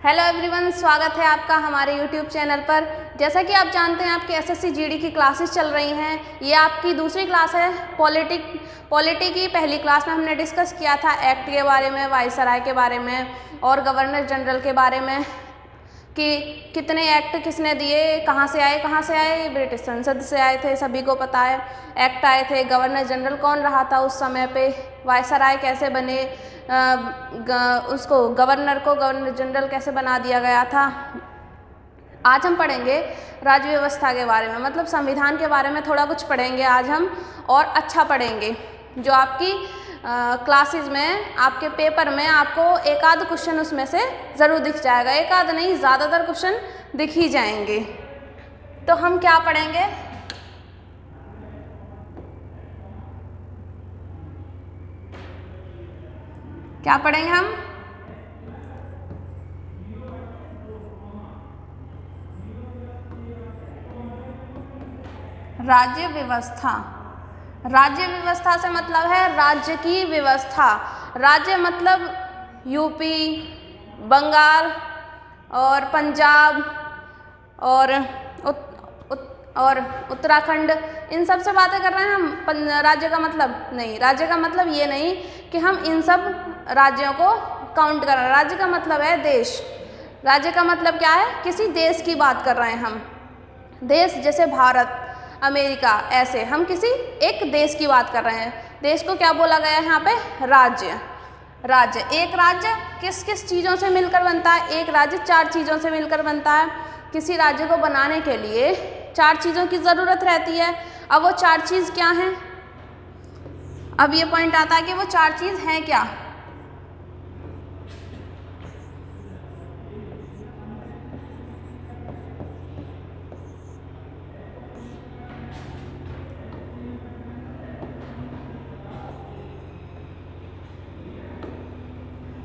Hello everyone, स्वागत है आपका हमारे यूट्यूब चैनल पर। जैसा कि आप जानते हैं आपकी एसएससी जीडी की क्लासेस चल रही हैं। ये आपकी दूसरी क्लास है। पॉलिटी की पहली क्लास में हमने डिस्कस किया था एक्ट के बारे में, वायसराय के बारे में और गवर्नर जनरल के बारे में कि कितने एक्ट किसने दिए, कहाँ से आए। ब्रिटिश संसद से आए थे, सभी को पता है। एक्ट आए थे, गवर्नर जनरल कौन रहा था उस समय पे, वायसराय कैसे बने, उसको गवर्नर जनरल कैसे बना दिया गया था। आज हम पढ़ेंगे राज्य व्यवस्था के बारे में, मतलब संविधान के बारे में थोड़ा कुछ पढ़ेंगे आज हम, और अच्छा पढ़ेंगे। जो आपकी क्लासेस में, आपके पेपर में आपको एक आध क्वेश्चन उसमें से ज़रूर दिख जाएगा। एक आध नहीं, ज़्यादातर क्वेश्चन दिख ही जाएंगे। तो हम क्या पढ़ेंगे? क्या पढ़ेंगे हम? राज्य व्यवस्था। राज्य व्यवस्था से मतलब है राज्य की व्यवस्था। राज्य मतलब यूपी, बंगाल और पंजाब और उत्तराखंड, इन सब से बातें कर रहे हैं हम। राज्य का मतलब नहीं, राज्य का मतलब ये नहीं कि हम इन सब राज्यों को काउंट कर रहे हैं। राज्य का मतलब है देश। राज्य का मतलब क्या है? किसी देश की बात कर रहे हैं हम। देश जैसे भारत, अमेरिका, ऐसे हम किसी एक देश की बात कर रहे हैं। देश को क्या बोला गया है यहाँ पे? राज्य। राज्य, एक राज्य किस किस चीज़ों से मिलकर बनता है? एक राज्य 4 चीज़ों से मिलकर बनता है। किसी राज्य को बनाने के लिए 4 चीज़ों की ज़रूरत रहती है। अब वो 4 चीज़ क्या हैं? अब ये पॉइंट आता है कि वो 4 चीज़ हैं क्या।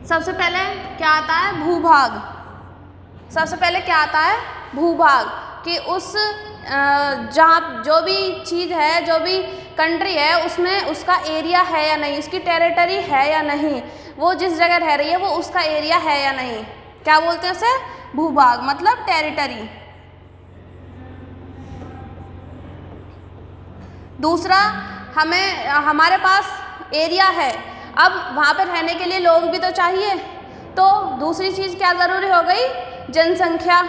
सबसे पहले क्या आता है? भूभाग। सबसे पहले क्या आता है? भूभाग। कि उस जहाँ जो भी चीज़ है, जो भी कंट्री है, उसमें उसका एरिया है या नहीं, उसकी टेरिटरी है या नहीं, वो जिस जगह रह रही है वो उसका एरिया है या नहीं। क्या बोलते हैं उसे? भूभाग, मतलब टेरिटरी। दूसरा, हमारे पास एरिया है, अब वहाँ पर रहने के लिए लोग भी तो चाहिए। तो दूसरी चीज़ क्या ज़रूरी हो गई? जनसंख्या।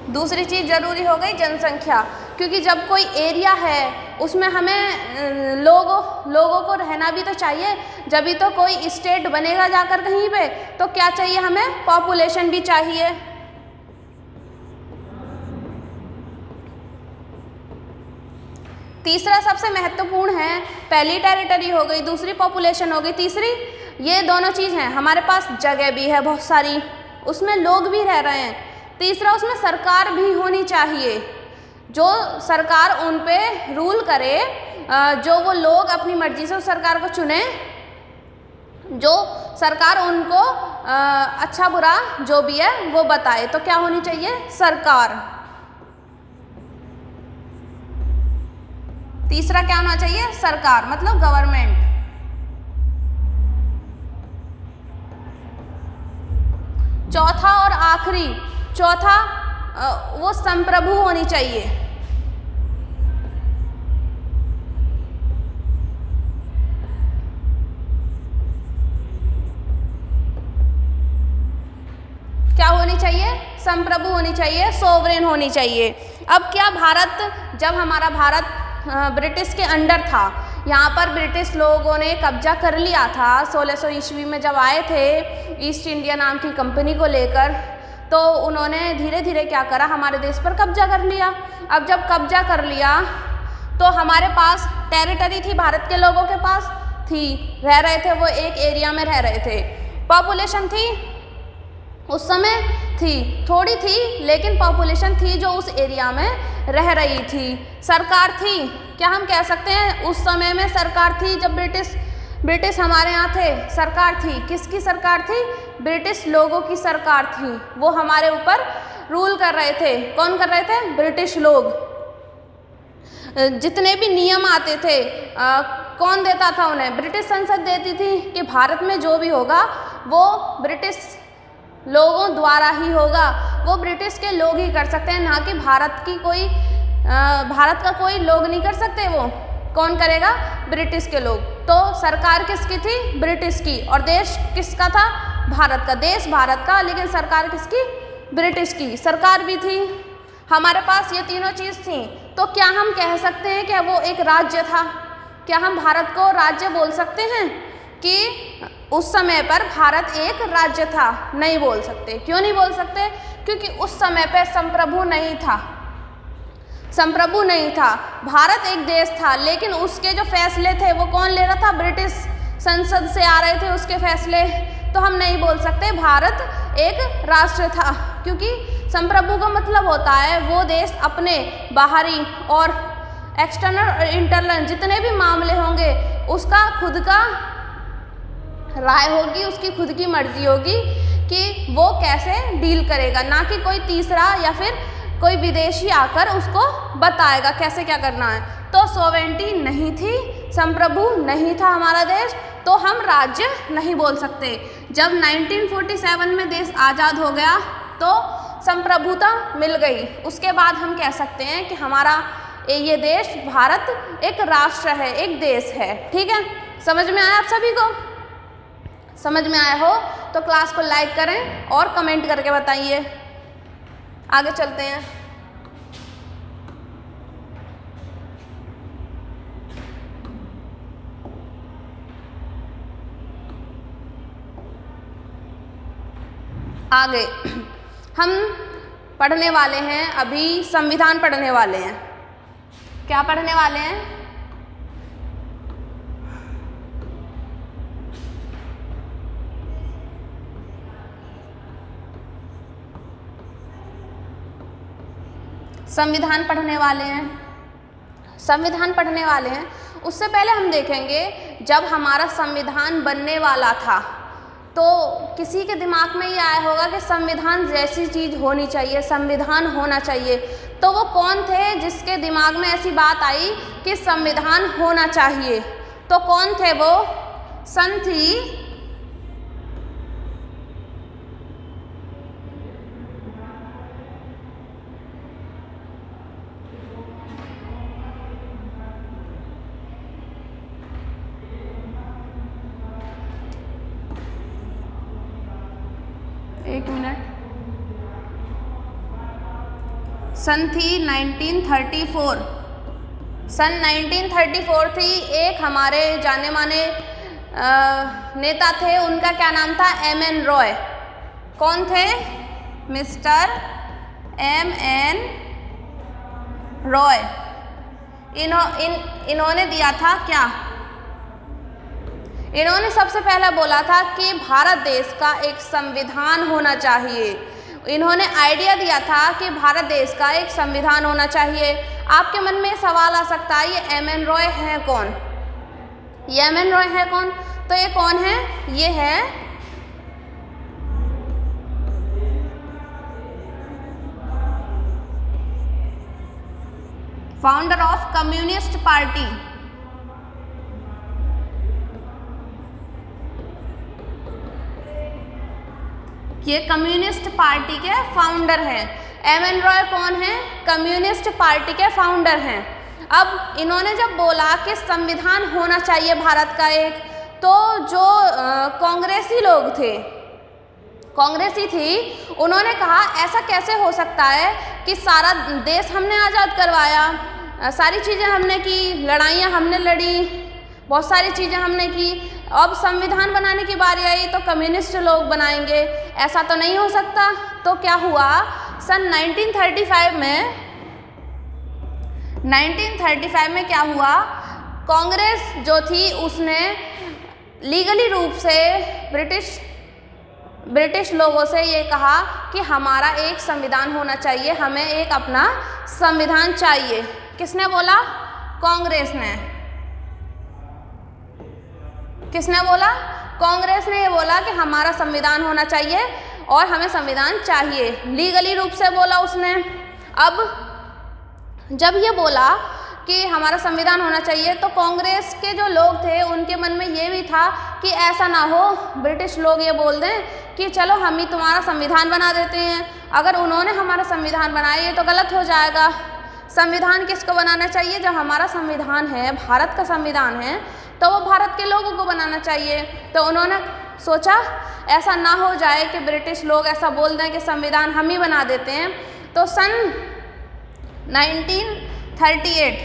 दूसरी चीज़ ज़रूरी हो गई जनसंख्या, क्योंकि जब कोई एरिया है उसमें हमें लोगों को रहना भी तो चाहिए। जब भी तो कोई स्टेट बनेगा जाकर कहीं पे, तो क्या चाहिए हमें? पॉपुलेशन भी चाहिए। तीसरा सबसे महत्वपूर्ण है, पहली टेरिटरी हो गई, दूसरी पॉपुलेशन हो गई, तीसरी ये दोनों चीज़ हैं। हमारे पास जगह भी है बहुत सारी, उसमें लोग भी रह रहे हैं। तीसरा, उसमें सरकार भी होनी चाहिए, जो सरकार उन पे रूल करे, जो वो लोग अपनी मर्जी से उस सरकार को चुने, जो सरकार उनको अच्छा बुरा जो भी है वो बताए। तो क्या होनी चाहिए? सरकार। तीसरा क्या होना चाहिए? सरकार, मतलब गवर्नमेंट। चौथा और आखिरी, चौथा वो संप्रभु होनी चाहिए। क्या होनी चाहिए? संप्रभु होनी चाहिए, सोवरेन होनी चाहिए। अब क्या भारत, जब हमारा भारत ब्रिटिश के अंडर था, यहाँ पर ब्रिटिश लोगों ने कब्जा कर लिया था 1600 ईस्वी में जब आए थे ईस्ट इंडिया नाम की कंपनी को लेकर, तो उन्होंने धीरे धीरे क्या करा? हमारे देश पर कब्जा कर लिया। अब जब कब्जा कर लिया तो हमारे पास टेरिटरी थी, भारत के लोगों के पास थी, रह रहे थे, वो एक एरिया में रह रहे थे। पॉपुलेशन थी उस समय, थी थोड़ी थी, लेकिन पॉपुलेशन थी जो उस एरिया में रह रही थी। सरकार थी, क्या हम कह सकते हैं उस समय में सरकार थी? जब ब्रिटिश हमारे यहाँ थे, सरकार थी। किसकी सरकार थी? ब्रिटिश लोगों की सरकार थी। वो हमारे ऊपर रूल कर रहे थे। कौन कर रहे थे? ब्रिटिश लोग। जितने भी नियम आते थे कौन देता था उन्हें? ब्रिटिश संसद देती थी कि भारत में जो भी होगा वो ब्रिटिश लोगों द्वारा ही होगा, वो ब्रिटिश के लोग ही कर सकते हैं, ना कि भारत का कोई लोग नहीं कर सकते। वो कौन करेगा? ब्रिटिश के लोग। तो सरकार किसकी थी? ब्रिटिश की। और देश किसका था? भारत का। देश भारत का, लेकिन सरकार किसकी? ब्रिटिश की सरकार भी थी। हमारे पास ये तीनों चीज़ थी। तो क्या हम कह सकते हैं कि वो एक राज्य था? क्या हम भारत को राज्य बोल सकते हैं कि उस समय पर भारत एक राज्य था? नहीं बोल सकते। क्यों नहीं बोल सकते? क्योंकि उस समय पर संप्रभु नहीं था। संप्रभु नहीं था। भारत एक देश था, लेकिन उसके जो फैसले थे वो कौन ले रहा था? ब्रिटिश संसद से आ रहे थे उसके फैसले। तो हम नहीं बोल सकते भारत एक राष्ट्र था, क्योंकि संप्रभु का मतलब होता है वो देश अपने बाहरी और एक्सटर्नल और इंटरनल जितने भी मामले होंगे उसका खुद का राय होगी, उसकी खुद की मर्जी होगी कि वो कैसे डील करेगा, ना कि कोई तीसरा या फिर कोई विदेशी आकर उसको बताएगा कैसे क्या करना है। तो सॉवरेनिटी नहीं थी, संप्रभु नहीं था हमारा देश, तो हम राज्य नहीं बोल सकते। जब 1947 में देश आज़ाद हो गया तो संप्रभुता मिल गई। उसके बाद हम कह सकते हैं कि हमारा ये देश भारत एक राष्ट्र है, एक देश है। ठीक है, समझ में आया आप सभी को? समझ में आया हो तो क्लास को लाइक करें और कमेंट करके बताइए। आगे चलते हैं। आगे हम पढ़ने वाले हैं, अभी संविधान पढ़ने वाले हैं। क्या पढ़ने वाले हैं? संविधान पढ़ने वाले हैं। संविधान पढ़ने वाले हैं। उससे पहले हम देखेंगे जब हमारा संविधान बनने वाला था तो किसी के दिमाग में ये आया होगा कि संविधान जैसी चीज़ होनी चाहिए, संविधान होना चाहिए। तो वो कौन थे जिसके दिमाग में ऐसी बात आई कि संविधान होना चाहिए? तो कौन थे वो? सन थी सन थी 1934। सन 1934 थी। एक हमारे जाने माने नेता थे, उनका क्या नाम था? एम.एन. रॉय। कौन थे? Mister M N. रॉय। इन्होंने दिया था क्या? इन्होंने सबसे पहला बोला था कि भारत देश का एक संविधान होना चाहिए। इन्होंने आइडिया दिया था कि भारत देश का एक संविधान होना चाहिए। आपके मन में सवाल आ सकता है, ये एम.एन. रॉय हैं कौन? ये एम.एन. रॉय है कौन? तो ये कौन है? ये है फाउंडर ऑफ कम्युनिस्ट पार्टी। ये कम्युनिस्ट पार्टी के फाउंडर हैं। एम.एन. रॉय कौन है? कम्युनिस्ट पार्टी के फाउंडर हैं। अब इन्होंने जब बोला कि संविधान होना चाहिए भारत का एक, तो जो कांग्रेसी लोग थे, कांग्रेसी थी, उन्होंने कहा ऐसा कैसे हो सकता है कि सारा देश हमने आज़ाद करवाया, सारी चीज़ें हमने की, लड़ाइयाँ हमने लड़ी, बहुत सारी चीज़ें हमने की, अब संविधान बनाने की बारी आई तो कम्युनिस्ट लोग बनाएंगे, ऐसा तो नहीं हो सकता। तो क्या हुआ? सन 1935 में क्या हुआ? कांग्रेस जो थी उसने लीगली रूप से ब्रिटिश लोगों से ये कहा कि हमारा एक संविधान होना चाहिए, हमें एक अपना संविधान चाहिए। किसने बोला? कांग्रेस ने। किसने बोला? कांग्रेस ने ये बोला कि हमारा संविधान होना चाहिए और हमें संविधान चाहिए, लीगली रूप से बोला उसने। अब जब ये बोला कि हमारा संविधान होना चाहिए, तो कांग्रेस के जो लोग थे उनके मन में ये भी था कि ऐसा ना हो ब्रिटिश लोग ये बोल दें कि चलो हम ही तुम्हारा संविधान बना देते हैं। अगर उन्होंने हमारा संविधान बनाया ये तो गलत हो जाएगा। संविधान किसको बनाना चाहिए? जब हमारा संविधान है, भारत का संविधान है, तो वो भारत के लोगों को बनाना चाहिए। तो उन्होंने सोचा ऐसा ना हो जाए कि ब्रिटिश लोग ऐसा बोल दें कि संविधान हम ही बना देते हैं। तो सन 1938,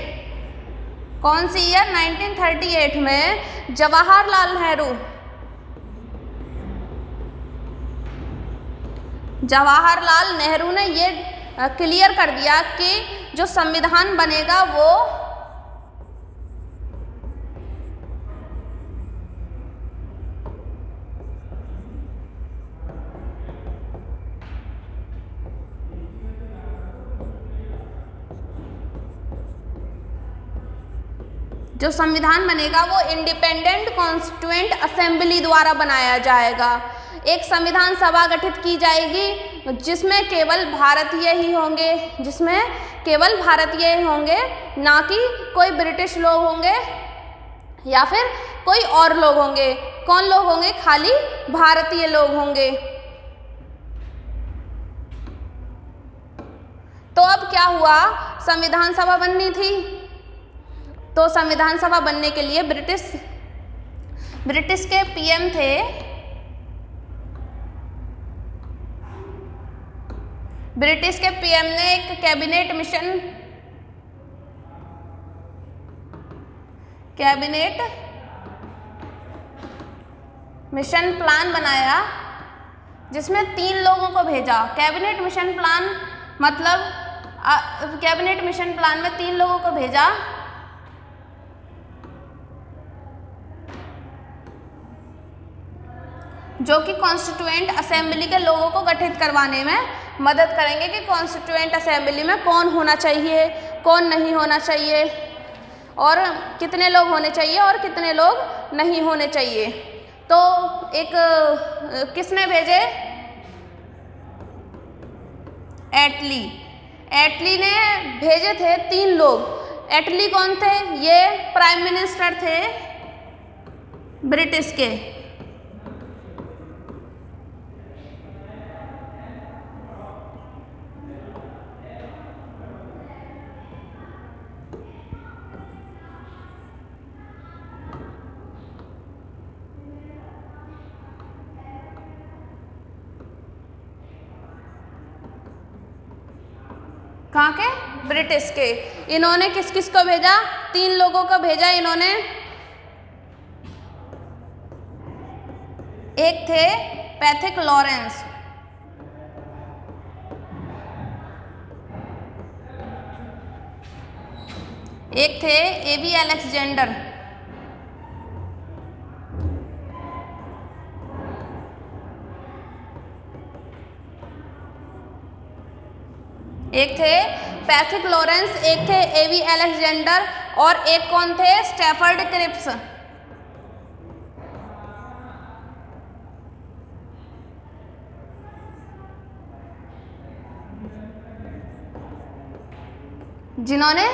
कौन सी ईयर? 1938 में जवाहरलाल नेहरू ने ये क्लियर कर दिया कि जो संविधान बनेगा वो इंडिपेंडेंट कॉन्स्टिट्यूएंट असेंबली द्वारा बनाया जाएगा। एक संविधान सभा गठित की जाएगी जिसमें केवल भारतीय ही होंगे, ना कि कोई ब्रिटिश लोग होंगे या फिर कोई और लोग होंगे। कौन लोग होंगे? खाली भारतीय लोग होंगे। तो अब क्या हुआ? संविधान सभा बननी थी, तो संविधान सभा बनने के लिए ब्रिटिश के पीएम थे ब्रिटिश के पीएम ने एक कैबिनेट मिशन प्लान बनाया जिसमें 3 लोगों को भेजा। कैबिनेट मिशन प्लान मतलब कैबिनेट मिशन प्लान में 3 लोगों को भेजा जो कि कॉन्स्टिट्यूएंट असेंबली के लोगों को गठित करवाने में मदद करेंगे कि कॉन्स्टिट्यूएंट असेंबली में कौन होना चाहिए, कौन नहीं होना चाहिए, और कितने लोग होने चाहिए और कितने लोग नहीं होने चाहिए। तो किसने भेजे? एटली ने भेजे थे 3 लोग। एटली कौन थे? ये प्राइम मिनिस्टर थे ब्रिटिश के। कहाँ के? ब्रिटिश के। इन्होंने किस किस को भेजा? 3 लोगों को भेजा इन्होंने। एक थे पैथिक लॉरेंस, एक थे एवी अलेक्जेंडर, एक थे पैथिक लॉरेंस, एक थे एवी अलेक्जेंडर और एक कौन थे? Stafford Cripps. जिन्होंने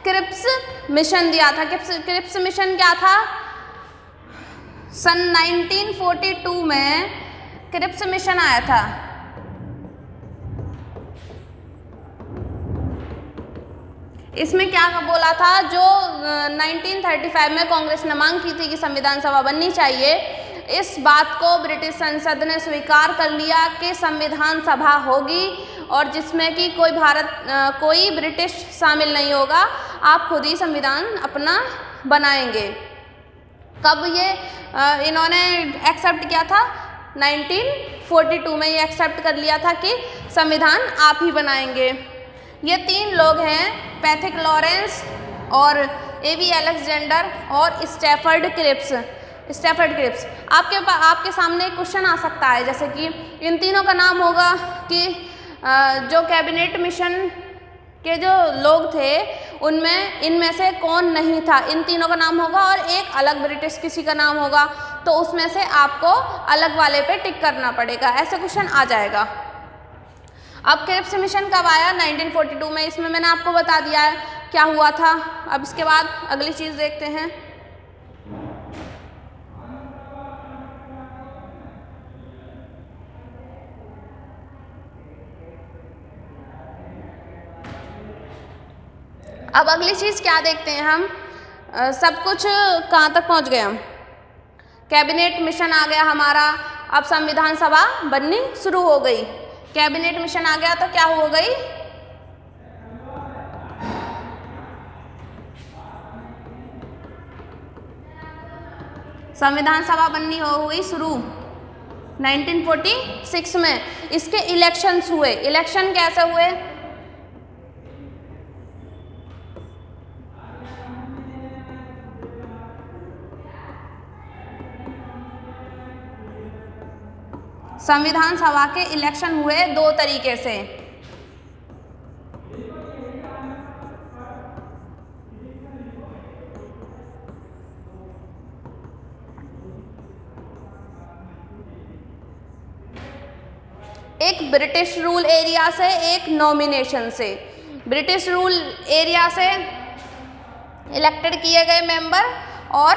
क्रिप्स मिशन दिया था। क्रिप्स मिशन क्या था? सन 1942 में क्रिप्स मिशन आया था। इसमें क्या बोला था? जो 1935 में कांग्रेस ने मांग की थी कि संविधान सभा बननी चाहिए, इस बात को ब्रिटिश संसद ने स्वीकार कर लिया कि संविधान सभा होगी और जिसमें कि कोई ब्रिटिश शामिल नहीं होगा, आप खुद ही संविधान अपना बनाएंगे। कब ये इन्होंने एक्सेप्ट किया था? 1942 में ये एक्सेप्ट कर लिया था कि संविधान आप ही बनाएंगे। ये 3 लोग हैं, पैथिक लॉरेंस और एवी अलेक्जेंडर और स्टैफर्ड क्रिप्स। आपके सामने एक क्वेश्चन आ सकता है, जैसे कि इन तीनों का नाम होगा कि जो कैबिनेट मिशन के जो लोग थे उनमें इनमें से कौन नहीं था, इन तीनों का नाम होगा और एक अलग ब्रिटिश किसी का नाम होगा, तो उसमें से आपको अलग वाले पे टिक करना पड़ेगा। ऐसे क्वेश्चन आ जाएगा। अब क्रिप्स मिशन कब आया? 1942 में। इसमें मैंने आपको बता दिया है क्या हुआ था। अब इसके बाद अगली चीज़ देखते हैं। अब अगली चीज़ क्या देखते हैं हम, सब कुछ कहाँ तक पहुँच गए हम, कैबिनेट मिशन आ गया हमारा। अब संविधान सभा बननी शुरू हो गई। कैबिनेट मिशन आ गया तो क्या हो गई, संविधान सभा बननी हो गई शुरू 1946 में। इसके इलेक्शंस हुए। इलेक्शन कैसे हुए, संविधान सभा के इलेक्शन हुए दो तरीके से। एक ब्रिटिश रूल एरिया से, एक नॉमिनेशन से। ब्रिटिश रूल एरिया से इलेक्टेड किए गए मेंबर और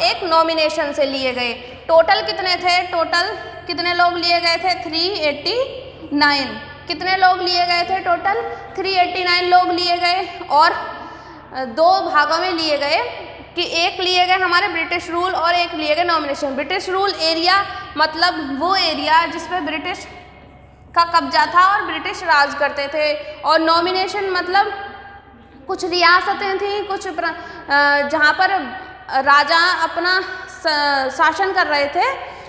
एक नॉमिनेशन से लिए गए। टोटल कितने थे, टोटल कितने लोग लिए गए थे, 389। कितने लोग लिए गए थे, टोटल 389 लोग लिए गए। और दो भागों में लिए गए कि एक लिए गए हमारे ब्रिटिश रूल और एक लिए गए नॉमिनेशन। ब्रिटिश रूल एरिया मतलब वो एरिया जिस पे ब्रिटिश का कब्जा था और ब्रिटिश राज करते थे। और नॉमिनेशन मतलब कुछ रियासतें थीं, कुछ जहाँ पर राजा अपना शासन कर रहे थे,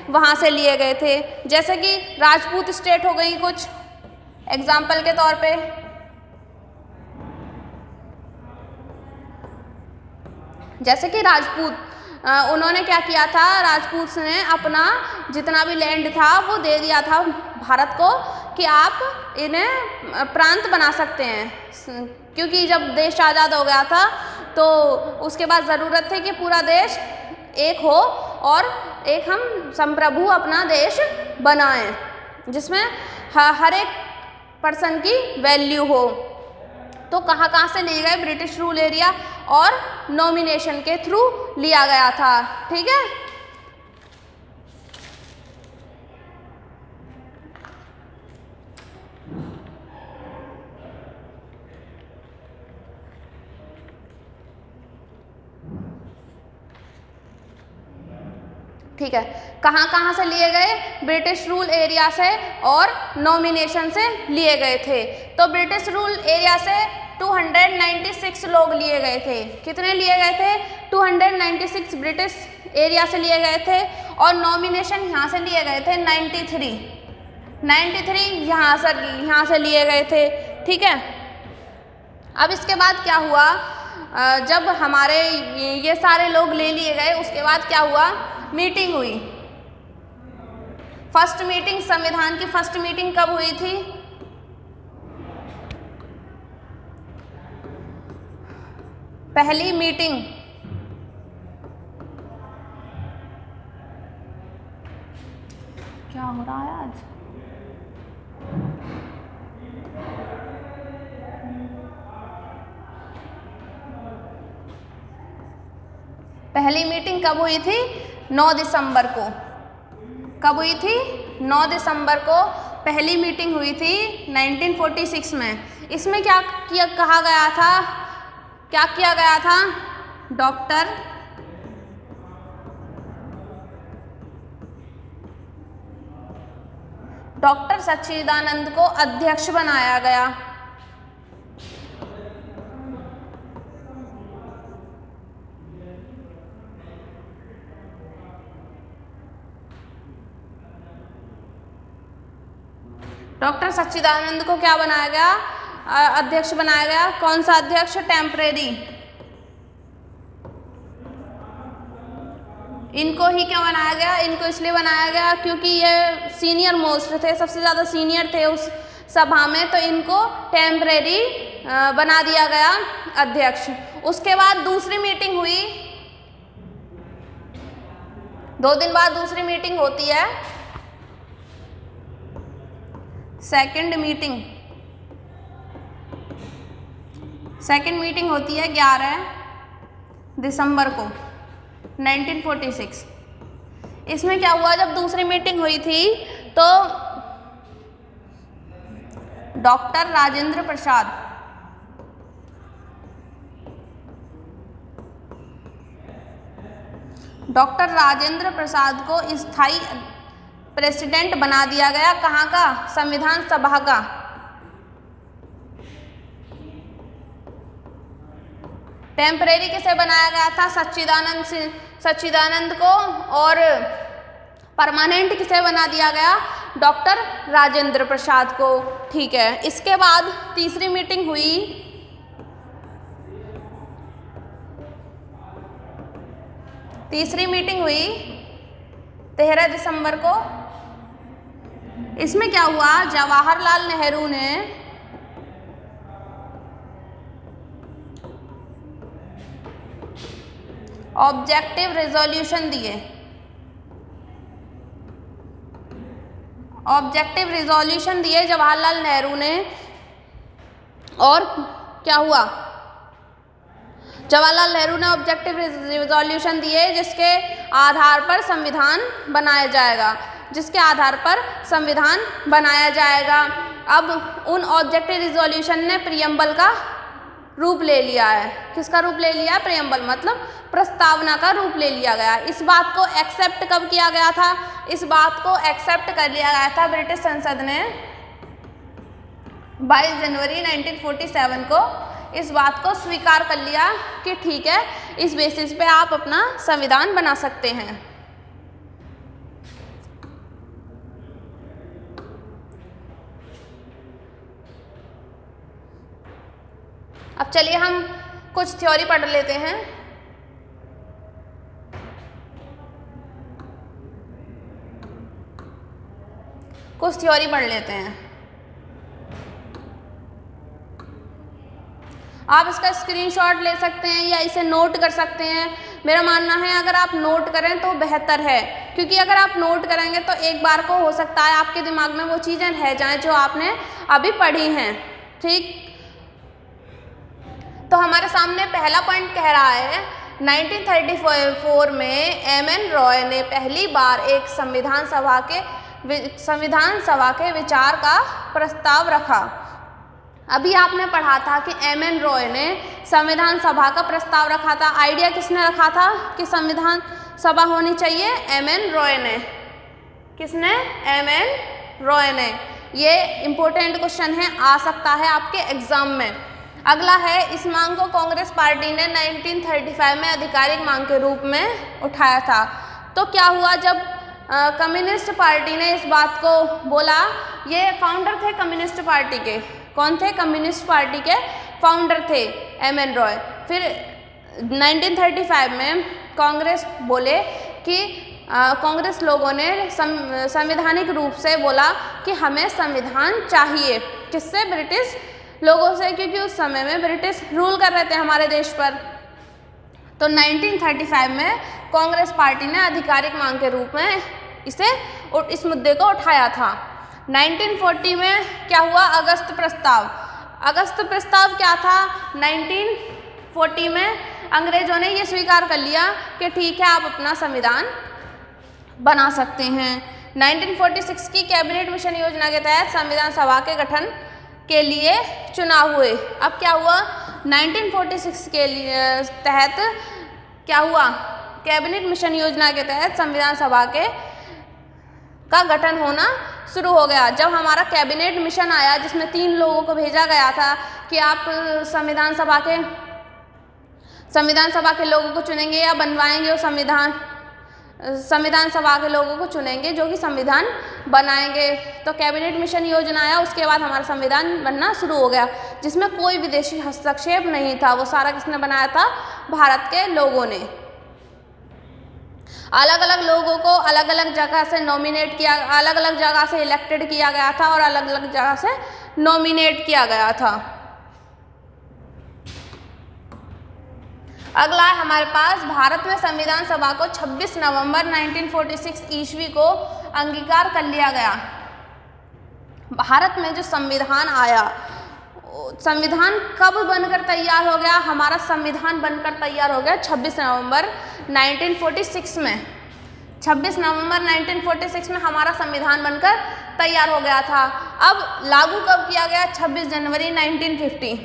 वहाँ से लिए गए थे। जैसे कि राजपूत स्टेट हो गई कुछ, एग्जाम्पल के तौर पे। जैसे कि राजपूत, उन्होंने क्या किया था, राजपूत ने अपना जितना भी लैंड था वो दे दिया था भारत को कि आप इन्हें प्रांत बना सकते हैं। क्योंकि जब देश आज़ाद हो गया था तो उसके बाद ज़रूरत थी कि पूरा देश एक हो और एक हम संप्रभु अपना देश बनाएं, जिसमें हर एक पर्सन की वैल्यू हो। तो कहाँ कहाँ से लिए गए, ब्रिटिश रूल एरिया और नॉमिनेशन के थ्रू लिया गया था। ठीक है, ठीक है। कहाँ कहाँ से लिए गए, ब्रिटिश रूल एरिया से और नॉमिनेशन से लिए गए थे। तो ब्रिटिश रूल एरिया से 296 लोग लिए गए थे। कितने लिए गए थे, 296 ब्रिटिश एरिया से लिए गए थे। और नॉमिनेशन यहाँ से लिए गए थे 93 यहाँ से लिए गए थे। ठीक है, अब इसके बाद क्या हुआ, जब हमारे ये सारे लोग ले लिए गए, उसके बाद क्या हुआ, मीटिंग हुई। फर्स्ट मीटिंग, संविधान की फर्स्ट मीटिंग कब हुई थी, पहली मीटिंग क्या हो रहा है आज, पहली मीटिंग कब हुई थी, 9 दिसंबर को। कब हुई थी, 9 दिसंबर को पहली मीटिंग हुई थी 1946 में। इसमें क्या कहा गया था, क्या किया गया था, डॉक्टर सच्चिदानंद को अध्यक्ष बनाया गया। डॉक्टर सच्चिदानंद को क्या बनाया गया, अध्यक्ष बनाया गया। कौन सा अध्यक्ष, टेम्परेरी। इनको ही क्यों बनाया गया, इनको इसलिए बनाया गया क्योंकि ये सीनियर मोस्ट थे, सबसे ज़्यादा सीनियर थे उस सभा में, तो इनको टेम्परेरी बना दिया गया अध्यक्ष। उसके बाद दूसरी मीटिंग हुई, 2 दिन बाद दूसरी मीटिंग होती है, सेकंड मीटिंग। सेकेंड मीटिंग होती है 11 दिसंबर को 1946। इसमें क्या हुआ, जब दूसरी मीटिंग हुई थी तो डॉक्टर राजेंद्र प्रसाद को स्थायी प्रेसिडेंट बना दिया गया। कहाँ का? संविधान सभा का। टेम्परेरी किसे बनाया गया था? सच्चिदानंद को। और परमानेंट किसे बना दिया गया? डॉक्टर राजेंद्र प्रसाद को। ठीक है, इसके बाद तीसरी मीटिंग हुई 13 दिसंबर को। इसमें क्या हुआ, जवाहरलाल नेहरू ने ऑब्जेक्टिव रिजोल्यूशन दिए। जवाहरलाल नेहरू ने। और क्या हुआ, जवाहरलाल नेहरू ने ऑब्जेक्टिव रिजोल्यूशन दिए जिसके आधार पर संविधान बनाया जाएगा। अब उन ऑब्जेक्टिव रिजोल्यूशन ने प्रियम्बल का रूप ले लिया है। किसका रूप ले लिया? प्रियम्बल, मतलब प्रस्तावना का रूप ले लिया गया। इस बात को एक्सेप्ट कब किया गया था? इस बात को एक्सेप्ट कर लिया गया था ब्रिटिश संसद ने 22 जनवरी 1947 को। इस बात को स्वीकार कर लिया कि ठीक है, इस बेसिस पे आप अपना संविधान बना सकते हैं। अब चलिए हम कुछ थ्योरी पढ़ लेते हैं। आप इसका स्क्रीनशॉट ले सकते हैं या इसे नोट कर सकते हैं। मेरा मानना है अगर आप नोट करें तो बेहतर है, क्योंकि अगर आप नोट करेंगे तो एक बार को हो सकता है आपके दिमाग में वो चीज़ें रह जाएं जो आपने अभी पढ़ी हैं। ठीक, तो हमारे सामने पहला पॉइंट कह रहा है 1934 में एम.एन. रॉय ने पहली बार एक संविधान सभा के विचार का प्रस्ताव रखा। अभी आपने पढ़ा था कि एम.एन. रॉय ने संविधान सभा का प्रस्ताव रखा था। आइडिया किसने रखा था कि संविधान सभा होनी चाहिए? एम.एन. रॉय ने। किसने? एम.एन. रॉय ने। ये इम्पोर्टेंट क्वेश्चन है, आ सकता है आपके एग्जाम में। अगला है, इस मांग को कांग्रेस पार्टी ने 1935 में आधिकारिक मांग के रूप में उठाया था। तो क्या हुआ, जब कम्युनिस्ट पार्टी ने इस बात को बोला, ये फाउंडर थे कम्युनिस्ट पार्टी के। कौन थे? कम्युनिस्ट पार्टी के फाउंडर थे एम.एन. रॉय। फिर 1935 में कांग्रेस बोले कि कांग्रेस लोगों ने संवैधानिक रूप से बोला कि हमें संविधान चाहिए। किससे? ब्रिटिश लोगों से, क्योंकि उस समय में ब्रिटिश रूल कर रहे थे हमारे देश पर। तो 1935 में कांग्रेस पार्टी ने आधिकारिक मांग के रूप में इस मुद्दे को उठाया था। 1940 में क्या हुआ? अगस्त प्रस्ताव क्या था? 1940 में अंग्रेजों ने ये स्वीकार कर लिया कि ठीक है, आप अपना संविधान बना सकते हैं। 1946 की कैबिनेट मिशन योजना के तहत संविधान सभा के गठन के लिए चुनाव हुए। अब क्या हुआ? 1946 के तहत क्या हुआ? कैबिनेट मिशन योजना के तहत संविधान सभा का गठन होना शुरू हो गया। जब हमारा कैबिनेट मिशन आया जिसमें 3 लोगों को भेजा गया था कि आप संविधान सभा के लोगों को चुनेंगे या बनवाएंगे, और संविधान सभा के लोगों को चुनेंगे जो कि संविधान बनाएंगे। तो कैबिनेट मिशन योजना आया, उसके बाद हमारा संविधान बनना शुरू हो गया, जिसमें कोई विदेशी हस्तक्षेप नहीं था। वो सारा किसने बनाया था? भारत के लोगों ने। अलग अलग लोगों को अलग अलग जगह से नॉमिनेट किया, अलग अलग जगह से इलेक्टेड किया गया था और अलग अलग जगह से नॉमिनेट किया गया था। अगला है हमारे पास, भारत में संविधान सभा को 26 नवंबर 1946 ईस्वी को अंगीकार कर लिया गया। भारत में जो संविधान आया संविधान कब बनकर तैयार हो गया? हमारा संविधान बनकर तैयार हो गया 26 नवंबर 1946 में। 26 नवंबर 1946 में हमारा संविधान बनकर तैयार हो गया था। अब लागू कब किया गया? 26 जनवरी 1950।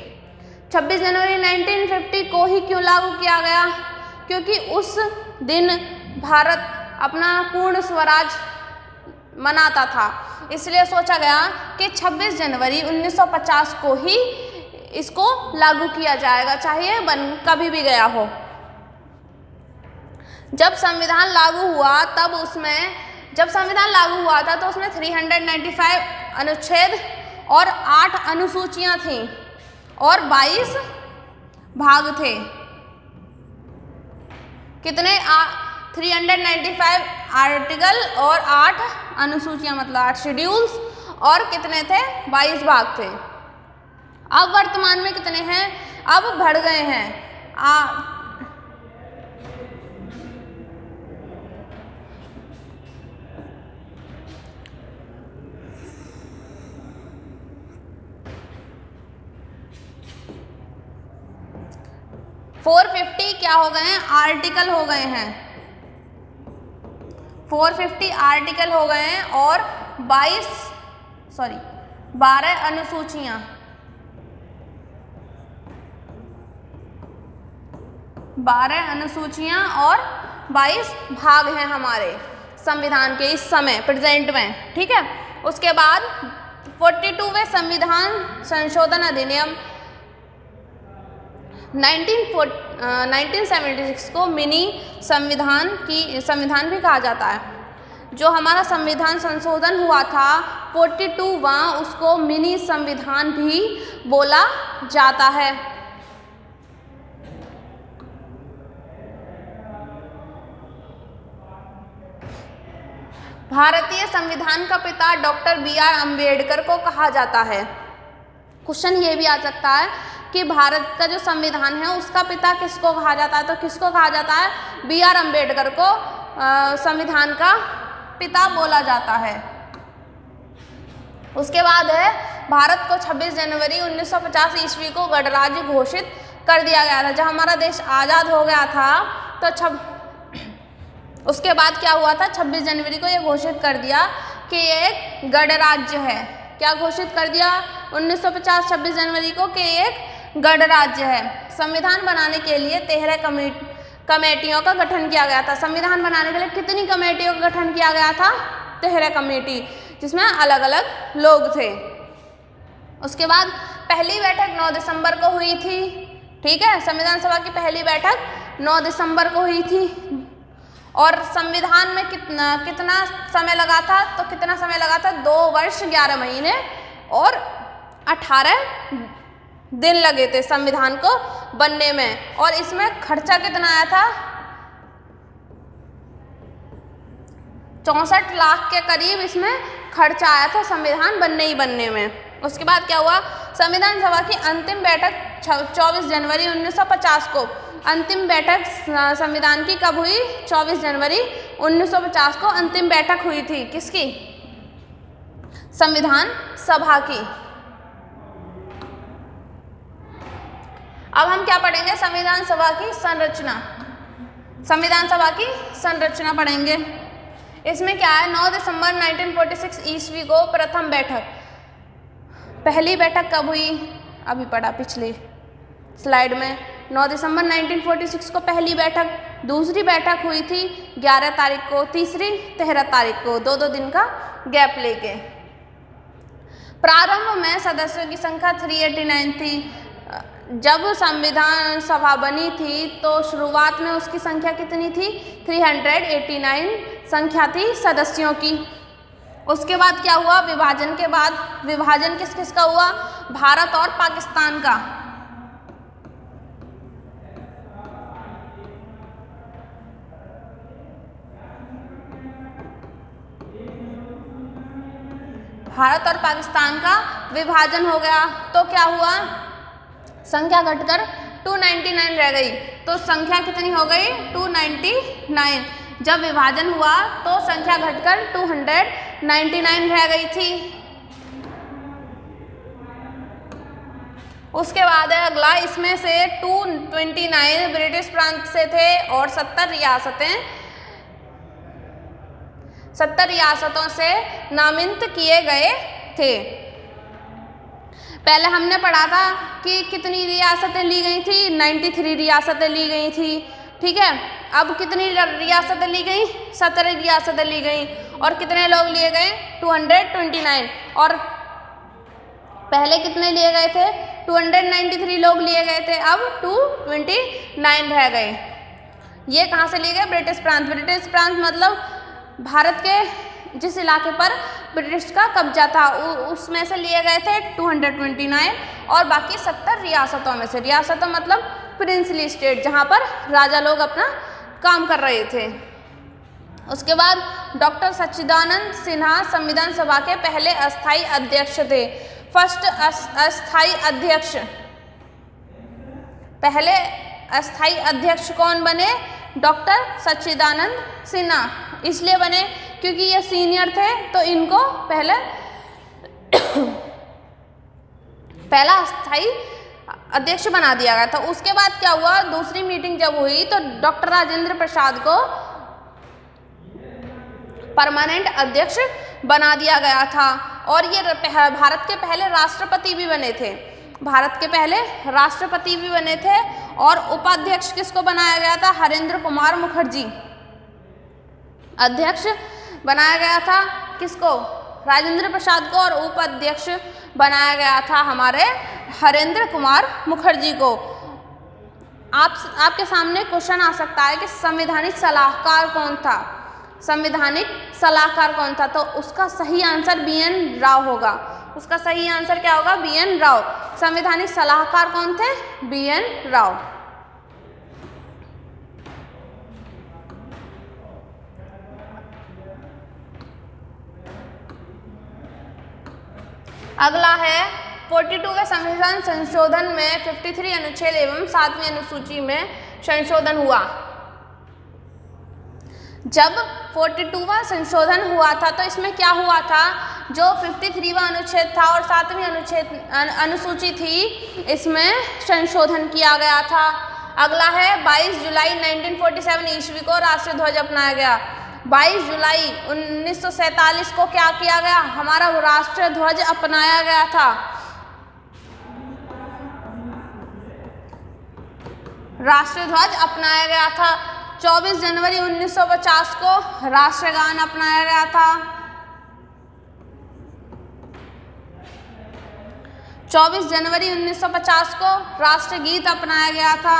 26 जनवरी 1950 को ही क्यों लागू किया गया? क्योंकि उस दिन भारत अपना पूर्ण स्वराज मनाता था, इसलिए सोचा गया कि 26 जनवरी 1950 को ही इसको लागू किया जाएगा, चाहे कभी भी गया हो। जब संविधान लागू हुआ था तो उसमें 395 अनुच्छेद और 8 अनुसूचियां थीं और 22 भाग थे। कितने? 395 आर्टिकल और 8 अनुसूचियां, मतलब 8 शेड्यूल्स, और कितने थे? 22 भाग थे। अब वर्तमान में कितने हैं? अब बढ़ गए हैं। 450 क्या हो गए हैं? आर्टिकल हो गए हैं। 450 आर्टिकल हो गए हैं और 12 अनुसूचियां, 12 अनुसूचियां और 22 भाग हैं हमारे संविधान के इस समय प्रेजेंट में, ठीक है। उसके बाद 42वें संविधान संशोधन अधिनियम 1976 को मिनी संविधान भी कहा जाता है। जो हमारा संविधान संशोधन हुआ था 42वां, उसको मिनी संविधान भी बोला जाता है। भारतीय संविधान का पिता डॉक्टर BR अम्बेडकर को कहा जाता है। क्वेश्चन ये भी आ सकता है कि भारत का जो संविधान है उसका पिता किसको कहा जाता है? तो किसको कहा जाता है? BR अम्बेडकर को संविधान का पिता बोला जाता है। उसके बाद है भारत को 26 जनवरी 1950 ईस्वी को गणराज्य घोषित कर दिया गया था। जब हमारा देश आज़ाद हो गया था तो उसके बाद क्या हुआ था? 26 जनवरी को ये घोषित कर दिया कि ये एक गणराज्य है। क्या घोषित कर दिया 1950 26 जनवरी को? कि एक गणराज्य है। संविधान बनाने के लिए 13 कमेटियों का गठन किया गया था। संविधान बनाने के लिए कितनी कमेटियों का गठन किया गया था? 13 कमेटी, जिसमें अलग अलग लोग थे। उसके बाद पहली बैठक 9 दिसंबर को हुई थी, ठीक है। संविधान सभा की पहली बैठक 9 दिसंबर को हुई थी और संविधान में कितना समय लगा था? तो कितना समय लगा था? 2 वर्ष 11 महीने और 18 दिन लगे थे संविधान को बनने में। और इसमें खर्चा कितना आया था? 64 लाख के करीब इसमें खर्चा आया था संविधान बनने में। उसके बाद क्या हुआ? संविधान सभा की अंतिम बैठक 24 जनवरी 1950 को। अंतिम बैठक संविधान की कब हुई? 24 जनवरी 1950 को अंतिम बैठक हुई थी। किसकी? संविधान सभा की। अब हम क्या पढ़ेंगे? संविधान सभा की संरचना। संविधान सभा की संरचना पढ़ेंगे। इसमें क्या है? 9 दिसंबर 1946 ईस्वी को प्रथम बैठक। पहली बैठक कब हुई? अभी पढ़ा पिछली स्लाइड में। 9 दिसंबर 1946 को पहली बैठक। दूसरी बैठक हुई थी 11 तारीख को, तीसरी 13 तारीख को, 2-2 दिन का गैप लेके। प्रारंभ में सदस्यों की संख्या 389 थी। जब संविधान सभा बनी थी तो शुरुआत में उसकी संख्या कितनी थी? 389 संख्या थी सदस्यों की। उसके बाद क्या हुआ? विभाजन के बाद विभाजन किस किस का हुआ? भारत और पाकिस्तान का। भारत और पाकिस्तान का विभाजन हो गया तो क्या हुआ? संख्या घटकर 299 रह गई। तो संख्या कितनी हो गई? 299। जब विभाजन हुआ तो संख्या घटकर 299 रह गई थी। उसके बाद है अगला, इसमें से 229 ब्रिटिश प्रांत से थे और 70 रियासतों से नामित किए गए थे। पहले हमने पढ़ा था कि कितनी रियासतें ली गई थी, 93 रियासतें ली गई थी, ठीक है। अब कितनी रियासतें ली गई, 17 रियासतें ली गई और कितने लोग लिए गए, 229। और पहले कितने लिए गए थे, 293 लोग लिए गए थे, अब 229 रह गए। ये कहाँ से लिए गए, ब्रिटिश प्रांत। ब्रिटिश प्रांत मतलब भारत के जिस इलाके पर ब्रिटिश का कब्जा था उसमें से लिए गए थे 229 और बाकी 70 रियासतों में से। रियासतों मतलब प्रिंसली स्टेट, जहाँ पर राजा लोग अपना काम कर रहे थे। उसके बाद डॉक्टर सच्चिदानंद सिन्हा संविधान सभा के पहले अस्थायी अध्यक्ष थे। फर्स्ट अस्थायी अध्यक्ष, पहले अस्थायी अध्यक्ष कौन बने, डॉक्टर सच्चिदानंद सिन्हा। इसलिए बने क्योंकि ये सीनियर थे तो इनको पहला अस्थायी अध्यक्ष बना दिया गया था। उसके बाद क्या हुआ, दूसरी मीटिंग जब हुई तो डॉक्टर राजेंद्र प्रसाद को परमानेंट अध्यक्ष बना दिया गया था और ये भारत के पहले राष्ट्रपति भी बने थे। भारत के पहले राष्ट्रपति भी बने थे। और उपाध्यक्ष किसको बनाया गया था, हरेंद्र कुमार मुखर्जी। अध्यक्ष बनाया गया था किसको, राजेंद्र प्रसाद को, और उपाध्यक्ष बनाया गया था हमारे हरेंद्र कुमार मुखर्जी को। आपके सामने क्वेश्चन आ सकता है कि संवैधानिक सलाहकार कौन था, संवैधानिक सलाहकार कौन था, तो उसका सही आंसर BN राव होगा। उसका सही आंसर क्या होगा, BN राव। संवैधानिक सलाहकार कौन थे, BN राव। अगला है 42 के संविधान संशोधन में 53 अनुच्छेद एवं 7वीं अनुसूची में संशोधन हुआ। जब 42वां संशोधन हुआ था तो इसमें क्या हुआ था, जो 53वां अनुच्छेद था और 7वीं अनुसूची थी, इसमें संशोधन किया गया था। अगला है 22 जुलाई 1947 ईस्वी को राष्ट्रीय ध्वज अपनाया गया। 22 जुलाई 1947 को क्या किया गया, हमारा राष्ट्रीय ध्वज अपनाया गया था। राष्ट्रीय ध्वज अपनाया गया था। 24 जनवरी 1950 को राष्ट्रगान अपनाया गया था। 24 जनवरी 1950 को राष्ट्रगीत अपनाया गया था।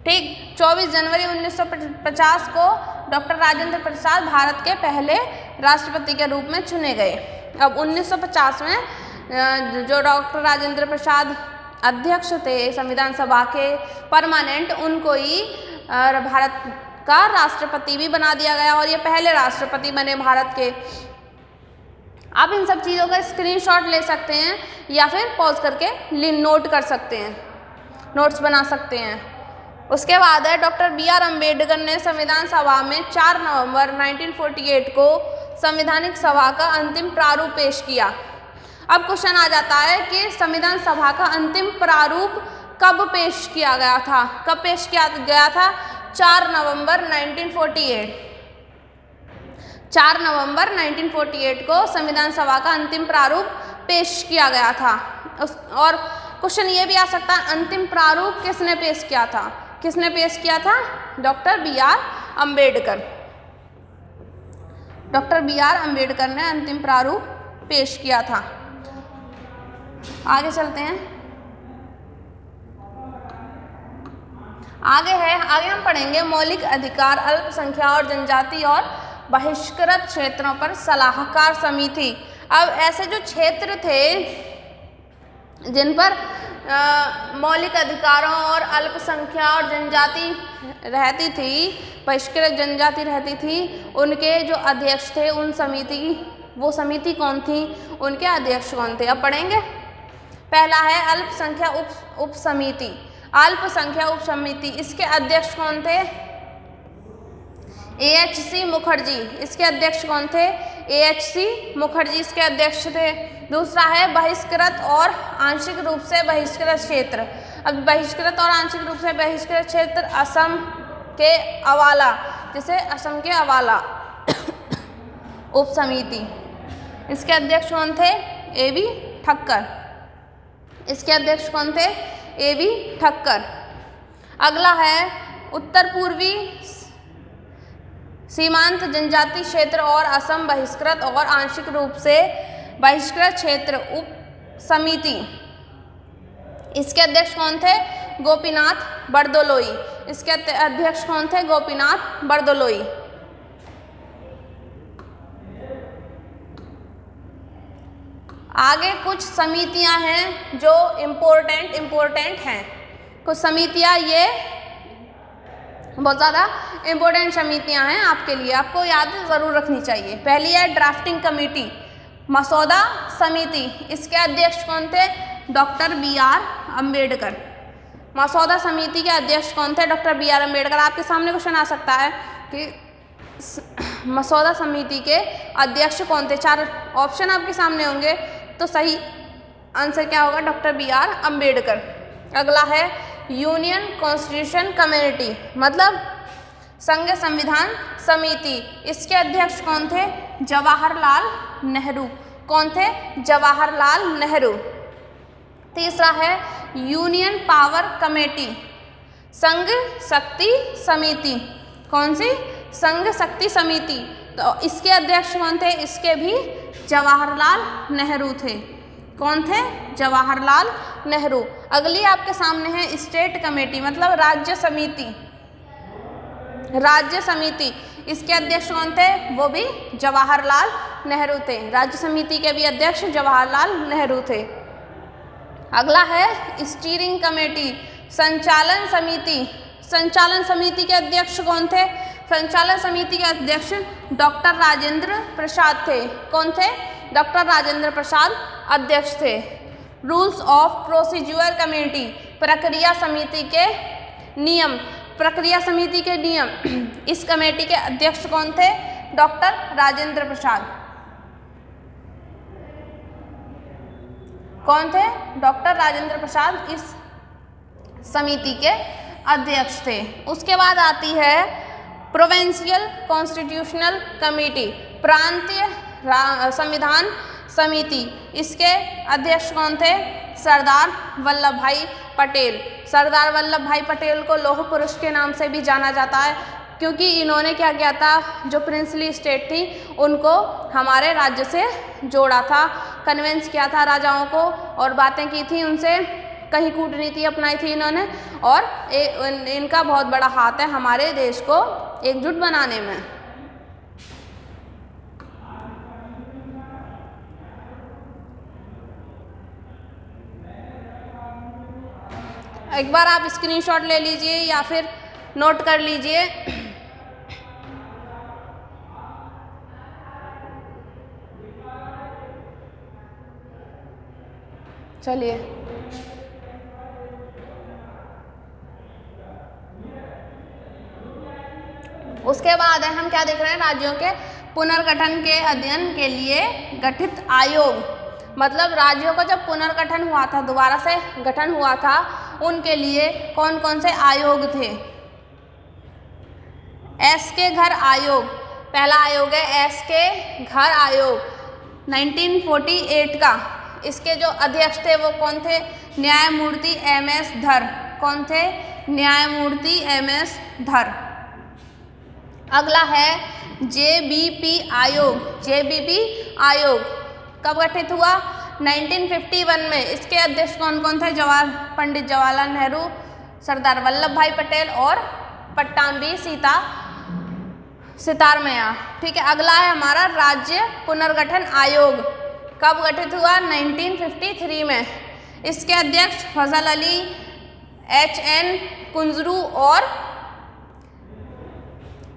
ठीक, 24 जनवरी 1950 को डॉक्टर राजेंद्र प्रसाद भारत के पहले राष्ट्रपति के रूप में चुने गए। अब 1950 में जो डॉक्टर राजेंद्र प्रसाद अध्यक्ष थे संविधान सभा के परमानेंट, उनको ही भारत का राष्ट्रपति भी बना दिया गया और ये पहले राष्ट्रपति बने भारत के। आप इन सब चीज़ों का स्क्रीनशॉट ले सकते हैं या फिर पॉज करके नोट कर सकते हैं, नोट्स बना सकते हैं। उसके बाद है डॉक्टर BR अम्बेडकर ने संविधान सभा में 4 नवंबर 1948 को संवैधानिक सभा का अंतिम प्रारूप पेश किया। अब क्वेश्चन आ जाता है कि संविधान सभा का अंतिम प्रारूप कब पेश किया गया था, कब पेश किया गया था, 4 नवंबर 1948। 4 नवंबर 1948 को संविधान सभा का अंतिम प्रारूप पेश किया गया था। और क्वेश्चन ये भी आ सकता है, अंतिम प्रारूप किसने पेश किया था, किसने पेश किया था, doctor BR Ambedkar. Doctor BR Ambedkar ने अंतिम प्रारूप पेश किया था। आगे चलते हैं। आगे हम पढ़ेंगे मौलिक अधिकार, अल्पसंख्या और जनजाति और बहिष्कृत क्षेत्रों पर सलाहकार समिति। अब ऐसे जो क्षेत्र थे जिन पर मौलिक अधिकारों और अल्पसंख्या और जनजाति रहती थी, बहिष्कृत जनजाति रहती थी, उनके जो अध्यक्ष थे, उन समिति, वो समिति कौन थी, उनके अध्यक्ष कौन थे, अब पढ़ेंगे। पहला है अल्पसंख्या उप समिति। अल्पसंख्या उप समिति, इसके अध्यक्ष कौन थे, AHC मुखर्जी। इसके अध्यक्ष कौन थे, AHC मुखर्जी इसके अध्यक्ष थे। दूसरा है बहिष्कृत और आंशिक रूप से बहिष्कृत क्षेत्र। अब बहिष्कृत और आंशिक रूप से बहिष्कृत क्षेत्र असम के अवाला, जिसे असम के अवाला उप समिति, इसके अध्यक्ष कौन थे? A.V. ठक्कर। इसके अध्यक्ष कौन थे? A.V. ठक्कर। अगला है उत्तर पूर्वी सीमांत जनजाति क्षेत्र और असम बहिष्कृत और आंशिक रूप से बहिष्कृत क्षेत्र उप समिति, इसके अध्यक्ष कौन थे? गोपीनाथ बरदोलोई। इसके अध्यक्ष कौन थे? गोपीनाथ बरदोलोई। आगे कुछ समितियां हैं जो इम्पोर्टेंट हैं। कुछ समितियां ये बहुत ज़्यादा इम्पोर्टेंट समितियां हैं आपके लिए, आपको याद ज़रूर रखनी चाहिए। पहली है ड्राफ्टिंग कमेटी, मसौदा समिति। इसके अध्यक्ष कौन थे? Doctor B.R. अम्बेडकर। मसौदा समिति के अध्यक्ष कौन थे? Doctor B.R. अम्बेडकर। आपके सामने क्वेश्चन आ सकता है कि मसौदा समिति के अध्यक्ष कौन थे? 4 ऑप्शन आपके सामने होंगे, तो सही आंसर क्या होगा? Doctor B.R. अम्बेडकर। अगला है यूनियन कॉन्स्टिट्यूशन कमेटी, मतलब संघ संविधान समिति। इसके अध्यक्ष कौन थे? जवाहरलाल नेहरू। कौन थे? जवाहरलाल नेहरू। तीसरा है यूनियन पावर कमेटी, संघ शक्ति समिति। कौन सी? संघ शक्ति समिति। तो इसके अध्यक्ष कौन थे? इसके भी जवाहरलाल नेहरू थे। कौन थे? जवाहरलाल नेहरू। अगली आपके सामने है स्टेट कमेटी, मतलब राज्य समिति। राज्य समिति, इसके अध्यक्ष कौन थे? वो भी जवाहरलाल नेहरू थे। राज्य समिति के भी अध्यक्ष जवाहरलाल नेहरू थे। अगला है स्टीयरिंग कमेटी, संचालन समिति। संचालन समिति के अध्यक्ष कौन थे? संचालन समिति के अध्यक्ष डॉक्टर राजेंद्र प्रसाद थे। कौन थे? डॉक्टर राजेंद्र प्रसाद अध्यक्ष थे। रूल्स ऑफ प्रोसीज्यूर कमेटी, प्रक्रिया समिति के नियम। प्रक्रिया समिति के नियम, इस कमेटी के अध्यक्ष कौन थे? डॉक्टर राजेंद्र प्रसाद। कौन थे? डॉक्टर राजेंद्र प्रसाद इस समिति के अध्यक्ष थे। उसके बाद आती है प्रोविंशियल कॉन्स्टिट्यूशनल कमेटी, प्रांतीय संविधान समिति। इसके अध्यक्ष कौन थे? सरदार वल्लभ भाई पटेल। सरदार वल्लभ भाई पटेल को लौह पुरुष के नाम से भी जाना जाता है, क्योंकि इन्होंने क्या किया था? जो प्रिंसली स्टेट थी उनको हमारे राज्य से जोड़ा था, कन्विंस किया था राजाओं को, और बातें की थी उनसे, कहीं कूटनीति अपनाई थी इन्होंने, और इनका बहुत बड़ा हाथ है हमारे देश को एकजुट बनाने में। एक बार आप स्क्रीनशॉट ले लीजिए या फिर नोट कर लीजिए। चलिए, उसके बाद है हम क्या देख रहे हैं? राज्यों के पुनर्गठन के अध्ययन के लिए गठित आयोग, मतलब राज्यों का जब पुनर्गठन हुआ था, दोबारा से गठन हुआ था, उनके लिए कौन कौन से आयोग थे? एस के घर आयोग, पहला आयोग है एस के घर आयोग 1948 का। इसके जो अध्यक्ष थे वो कौन थे? न्यायमूर्ति MS धर। कौन थे? न्यायमूर्ति MS धर। अगला है JBP आयोग। JBP आयोग कब गठित हुआ? 1951 में। इसके अध्यक्ष कौन कौन थे? पंडित जवाहरलाल नेहरू, सरदार वल्लभ भाई पटेल और पट्टाभी सितार मैया। ठीक है। अगला है हमारा राज्य पुनर्गठन आयोग, कब गठित हुआ? 1953 में। इसके अध्यक्ष फजल अली, HN कुंजरू और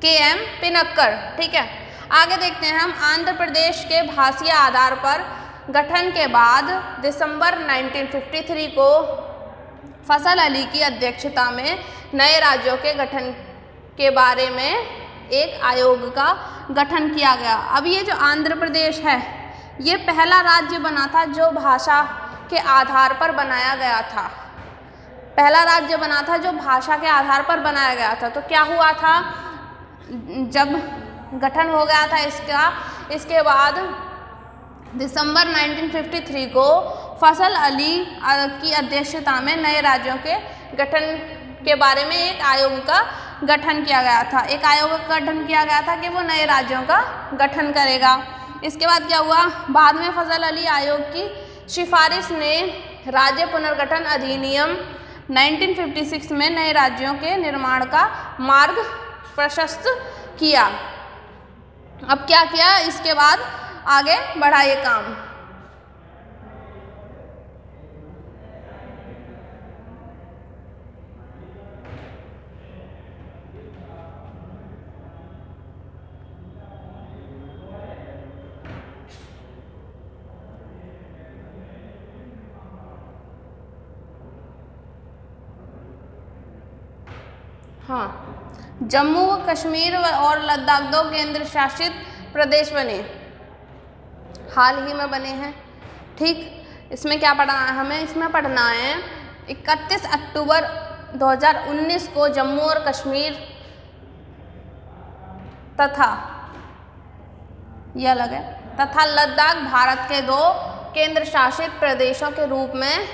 KM पिनक्कर। ठीक है। आगे देखते हैं हम आंध्र प्रदेश के भाषीय आधार पर गठन के बाद दिसंबर 1953 को फजल अली की अध्यक्षता में नए राज्यों के गठन के बारे में एक आयोग का गठन किया गया। अब ये जो आंध्र प्रदेश है ये पहला राज्य बना था जो भाषा के आधार पर बनाया गया था। पहला राज्य बना था जो भाषा के आधार पर बनाया गया था। तो क्या हुआ था, जब गठन हो गया था इसका, इसके बाद दिसंबर 1953 को फजल अली की अध्यक्षता में नए राज्यों के गठन के बारे में एक आयोग का गठन किया गया था। एक आयोग का गठन किया गया था कि वो नए राज्यों का गठन करेगा। इसके बाद क्या हुआ, बाद में फजल अली आयोग की सिफारिश ने राज्य पुनर्गठन अधिनियम 1956 में नए राज्यों के निर्माण का मार्ग प्रशस्त किया। अब क्या किया, इसके बाद आगे बढ़ा ये काम। हाँ, जम्मू व कश्मीर और लद्दाख 2 केंद्र शासित प्रदेश बने, हाल ही में बने हैं। ठीक, इसमें क्या पढ़ना है हमें, इसमें पढ़ना है 31 अक्टूबर 2019 को जम्मू और कश्मीर तथा यह अलग है तथा लद्दाख भारत के 2 केंद्र शासित प्रदेशों के रूप में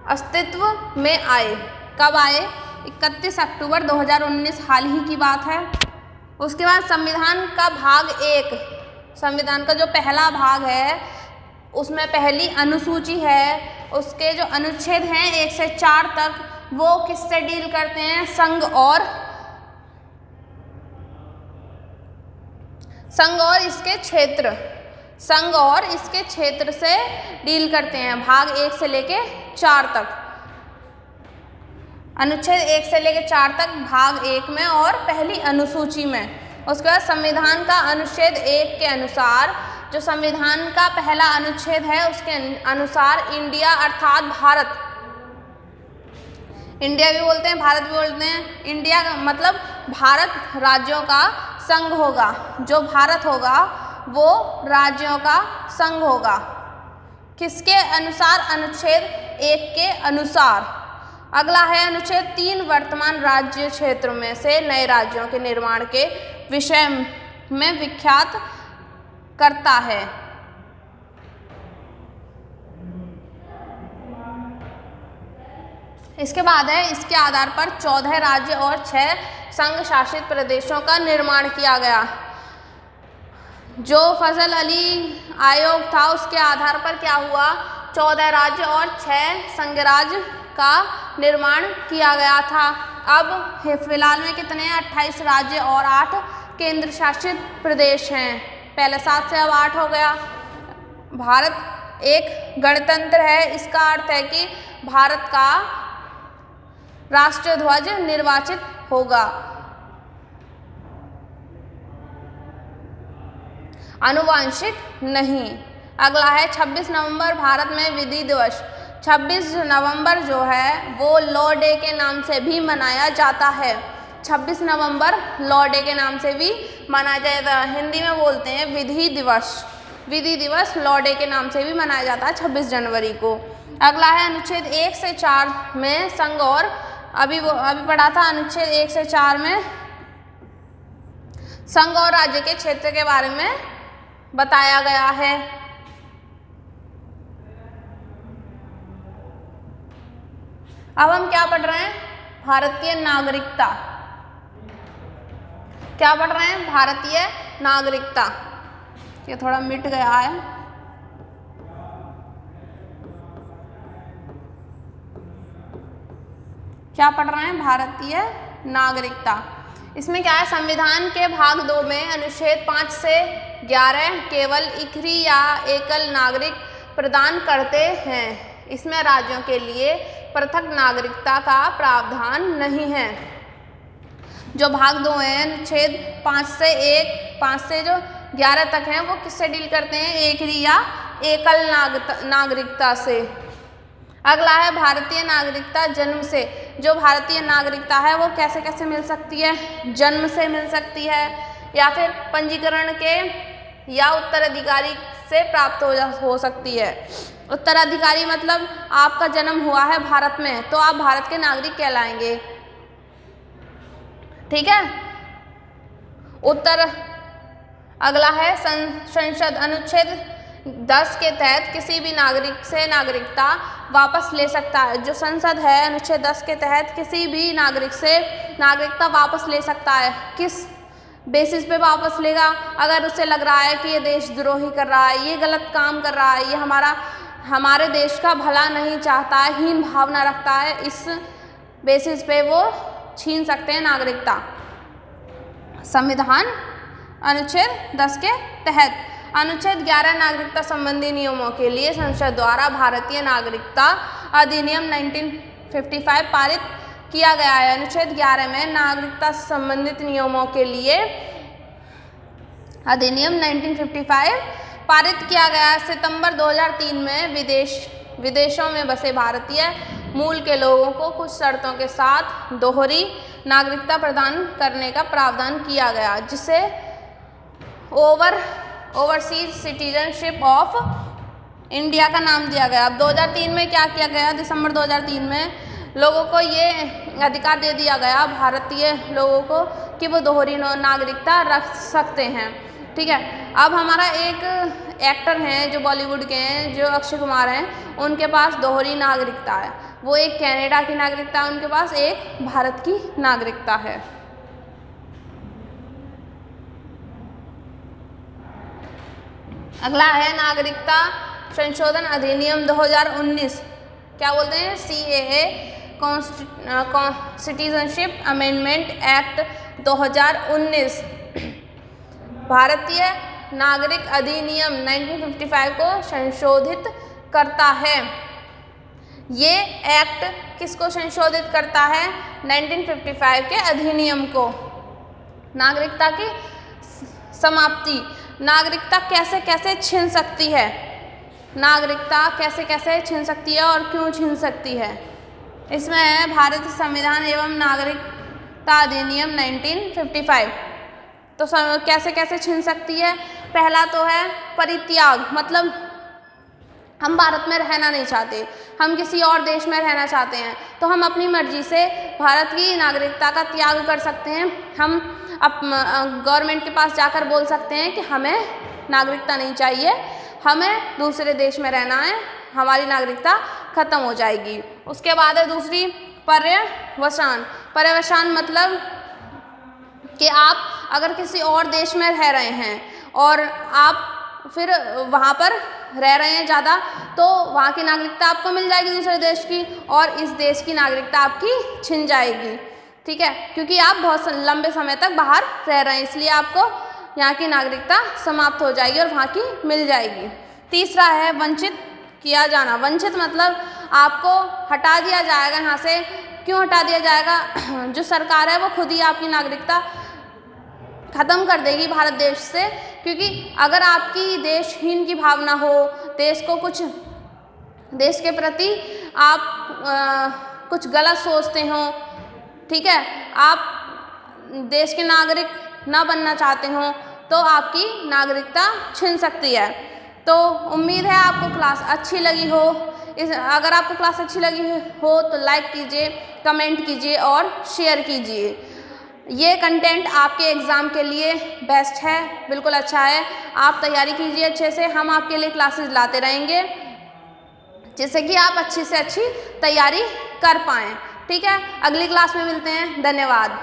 अस्तित्व में आए। कब आए, 31 अक्टूबर 2019, हाल ही की बात है। उसके बाद संविधान का भाग 1, संविधान का जो पहला भाग है उसमें पहली अनुसूची है, उसके जो अनुच्छेद हैं 1 से 4 तक, वो किससे डील करते हैं, संघ और इसके क्षेत्र, संघ और इसके क्षेत्र से डील करते हैं। भाग 1 से लेके 4 तक, अनुच्छेद 1 से लेकर 4 तक भाग 1 में और पहली अनुसूची में। उसके बाद संविधान का अनुच्छेद 1 के अनुसार, जो संविधान का पहला अनुच्छेद है उसके अनुसार इंडिया अर्थात भारत, इंडिया भी बोलते हैं भारत भी बोलते हैं, इंडिया का मतलब भारत राज्यों का संघ होगा। जो भारत होगा वो राज्यों का संघ होगा। किसके अनुसार, अनुच्छेद 1 के अनुसार। अगला है अनुच्छेद 3, वर्तमान राज्य क्षेत्र में से नए राज्यों के निर्माण के विषय में विख्यात करता है। इसके बाद है, इसके आधार पर 14 राज्य और 6 संघ शासित प्रदेशों का निर्माण किया गया। जो फजल अली आयोग था उसके आधार पर क्या हुआ, 14 राज्य और 6 संघ राज्य का निर्माण किया गया था। अब फिलहाल में कितने हैं, 28 राज्य और 8 केंद्र शासित प्रदेश हैं। पहले 7 से अब 8 हो गया। भारत एक गणतंत्र है, इसका अर्थ है कि भारत का राष्ट्रीय ध्वज निर्वाचित होगा। आनुवांशिक नहीं। अगला है 26 नवंबर भारत में विधि दिवस। 26 नवंबर जो है वो लॉ डे के नाम से भी मनाया जाता है। 26 नवंबर लॉ डे के नाम से भी मनाया जाता है। हिंदी में बोलते हैं विधि दिवस। विधि दिवस लॉ डे के नाम से भी मनाया जाता है 26 जनवरी को। अगला है अनुच्छेद 1 से 4 में संघ और अभी पढ़ा था अनुच्छेद 1 से 4 में संघ और राज्य के क्षेत्र के बारे में बताया गया है। अब हम क्या पढ़ रहे हैं, भारतीय नागरिकता। क्या पढ़ रहे हैं, भारतीय नागरिकता। ये थोड़ा मिट गया है। क्या पढ़ रहे हैं, भारतीय नागरिकता। इसमें क्या है, संविधान के भाग 2 में अनुच्छेद 5 से 11 केवल इकरी या एकल नागरिक प्रदान करते हैं। इसमें राज्यों के लिए पृथक नागरिकता का प्रावधान नहीं है। जो भाग 2 है अनुच्छेद 5 से जो 11 तक हैं वो किससे डील करते हैं, एकरी या एकल नागरिकता से। अगला है भारतीय नागरिकता जन्म से जो भारतीय नागरिकता है वो कैसे कैसे मिल सकती है? जन्म से मिल सकती है, या फिर पंजीकरण के या उत्तराधिकारी से प्राप्त हो सकती है। उत्तराधिकारी मतलब आपका जन्म हुआ है भारत में तो आप भारत के नागरिक कहलाएंगे। ठीक है। अगला है संसद अनुच्छेद 10 के तहत किसी भी नागरिक से नागरिकता वापस ले सकता है। जो संसद है अनुच्छेद 10 के तहत किसी भी नागरिक से नागरिकता वापस ले सकता है। किस बेसिस पे वापस लेगा? अगर उसे लग रहा है कि ये देशद्रोही कर रहा है, ये गलत काम कर रहा है, ये हमारे देश का भला नहीं चाहता है, हीन भावना रखता है, इस बेसिस पे वो छीन सकते हैं नागरिकता। संविधान अनुच्छेद 10 के तहत अनुच्छेद 11 नागरिकता संबंधी नियमों के लिए संसद द्वारा भारतीय नागरिकता अधिनियम 1955 पारित किया गया है। अनुच्छेद 11 में नागरिकता संबंधित नियमों के लिए अधिनियम 1955 पारित किया गया है। सितंबर 2003 में विदेशों में बसे भारतीय मूल के लोगों को कुछ शर्तों के साथ दोहरी नागरिकता प्रदान करने का प्रावधान किया गया, जिसे ओवरसीज सिटीजनशिप ऑफ इंडिया का नाम दिया गया। अब 2003 में क्या किया गया? दिसंबर 2003 में लोगों को ये अधिकार दे दिया गया, भारतीय लोगों को, कि वो दोहरी नागरिकता रख सकते हैं। ठीक है। अब हमारा एक एक्टर हैं जो बॉलीवुड के हैं, जो अक्षय कुमार हैं, उनके पास दोहरी नागरिकता है। वो एक कनाडा की नागरिकता है उनके पास, एक भारत की नागरिकता है। अगला है नागरिकता संशोधन अधिनियम 2019। क्या बोलते हैं? CAA सिटीजनशिप अमेंडमेंट एक्ट 2019 भारतीय नागरिक अधिनियम 1955 को संशोधित करता है। ये एक्ट किसको संशोधित करता है? 1955 के अधिनियम को। नागरिकता की समाप्ति। नागरिकता कैसे कैसे छिन सकती है? नागरिकता कैसे कैसे छिन सकती है और क्यों छिन सकती है? इसमें है भारतीय संविधान एवं नागरिकता अधिनियम 1955। तो कैसे कैसे छिन सकती है? पहला तो है परित्याग, मतलब हम भारत में रहना नहीं चाहते, हम किसी और देश में रहना चाहते हैं, तो हम अपनी मर्जी से भारत की नागरिकता का त्याग कर सकते हैं। हम गवर्नमेंट के पास जाकर बोल सकते हैं कि हमें नागरिकता नहीं चाहिए, हमें दूसरे देश में रहना है, हमारी नागरिकता खत्म हो जाएगी। उसके बाद है दूसरी पर्यवसान। पर्यवसान मतलब कि आप अगर किसी और देश में रह रहे हैं और आप फिर वहाँ पर रह रहे हैं ज़्यादा, तो वहाँ की नागरिकता आपको मिल जाएगी दूसरे देश की, और इस देश की नागरिकता आपकी छिन जाएगी। ठीक है, क्योंकि आप बहुत लंबे समय तक बाहर रह रहे हैं, इसलिए आपको यहाँ की नागरिकता समाप्त हो जाएगी और वहाँ की मिल जाएगी। तीसरा है वंचित किया जाना। वंचित मतलब आपको हटा दिया जाएगा यहाँ से। क्यों हटा दिया जाएगा? जो सरकार है वो खुद ही आपकी नागरिकता खत्म कर देगी भारत देश से, क्योंकि अगर आपकी देशहीन की भावना हो, देश को कुछ, देश के प्रति आप कुछ गलत सोचते हो, ठीक है, आप देश के नागरिक ना बनना चाहते हो, तो आपकी नागरिकता छिन सकती है। तो उम्मीद है आपको क्लास अच्छी लगी हो। अगर आपको क्लास अच्छी लगी हो तो लाइक कीजिए, कमेंट कीजिए और शेयर कीजिए। ये कंटेंट आपके एग्ज़ाम के लिए बेस्ट है, बिल्कुल अच्छा है। आप तैयारी कीजिए अच्छे से, हम आपके लिए क्लासेस लाते रहेंगे जिससे कि आप अच्छी से अच्छी तैयारी कर पाएँ। ठीक है, अगली क्लास में मिलते हैं। धन्यवाद।